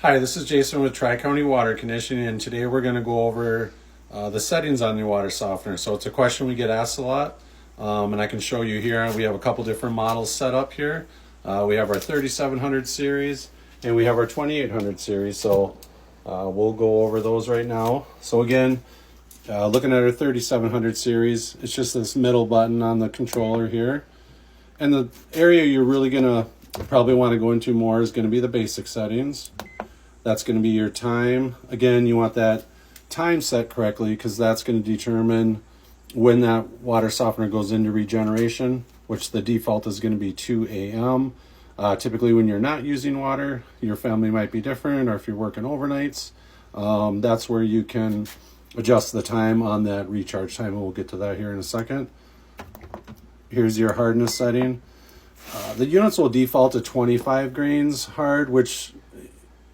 Hi, this is Jason with Tri-County Water Conditioning, and today we're going to go over the settings on your water softener. So it's a question we get asked a lot, and I can show you here. We have a couple different models set up here. We have our 3700 series, and we have our 2800 series. So we'll go over those right now. So again, looking at our 3700 series, it's just this middle button on the controller here. And the area you're really going to probably want to go into more is going to be the basic settings. That's going to be your time. Again, you want that time set correctly because that's going to determine when that water softener goes into regeneration, which the default is going to be 2 a.m. Typically when you're not using water, your family might be different, or if you're working overnights, that's where you can adjust the time on that recharge time, and we'll get to that here in a second. Here's your hardness setting. The units will default to 25 grains hard, which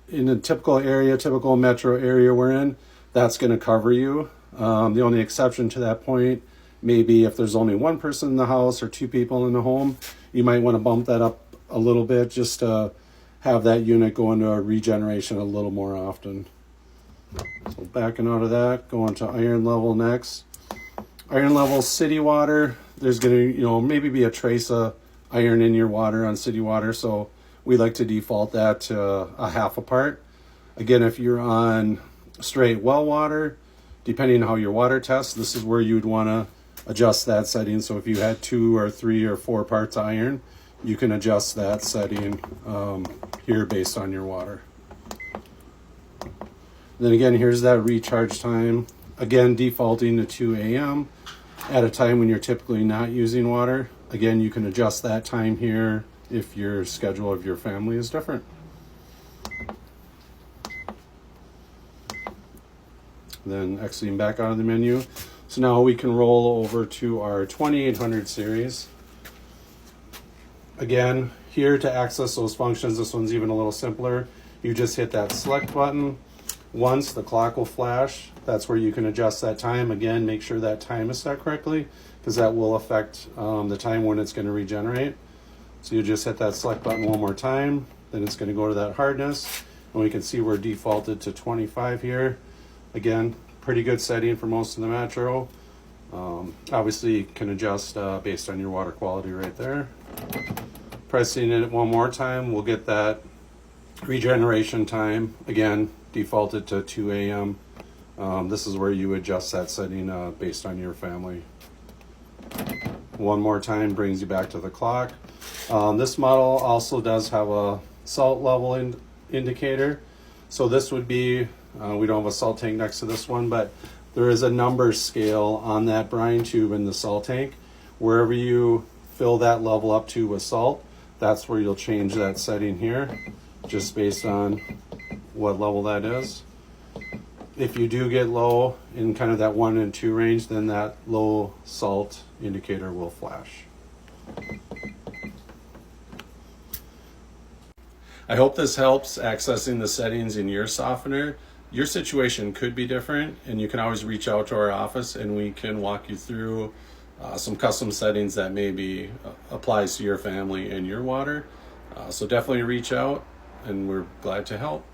in a typical metro area we're in, that's going to cover you. The only exception to that point may be if there's only one person in the house or two people in the home, you might want to bump that up a little bit just to have that unit go into a regeneration a little more often. So backing out of that, going to iron level next. Iron level city water, there's going to maybe be a trace of iron in your water on city water, so we like to default that to a half a part. Again, if you're on straight well water, depending on how your water tests, this is where you'd want to adjust that setting. So if you had 2 or 3 or 4 parts of iron, you can adjust that setting here based on your water. Then again, here's that recharge time. Again, defaulting to 2 a.m. at a time when you're typically not using water. Again, you can adjust that time here if your schedule of your family is different. Then exiting back out of the menu. So now we can roll over to our 2800 series. Again, here to access those functions, this one's even a little simpler. You just hit that select button. Once the clock will flash, that's where you can adjust that time. Again, make sure that time is set correctly because that will affect the time when it's going to regenerate. So you just hit that select button one more time, then it's going to go to that hardness, and we can see we're defaulted to 25 here. Again, pretty good setting for most of the metro. Obviously, you can adjust based on your water quality right there. Pressing it one more time, we'll get that regeneration time. Again, defaulted to 2 a.m. This is where you adjust that setting based on your family. One more time brings you back to the clock. This model also does have a salt level indicator. So this would be, we don't have a salt tank next to this one, but there is a number scale on that brine tube in the salt tank. Wherever you fill that level up to with salt, that's where you'll change that setting here, just based on what level that is. If you do get low in kind of that 1 and 2 range, then that low salt indicator will flash. I hope this helps accessing the settings in your softener. Your situation could be different, and you can always reach out to our office and we can walk you through some custom settings that maybe applies to your family and your water. So definitely reach out, and we're glad to help.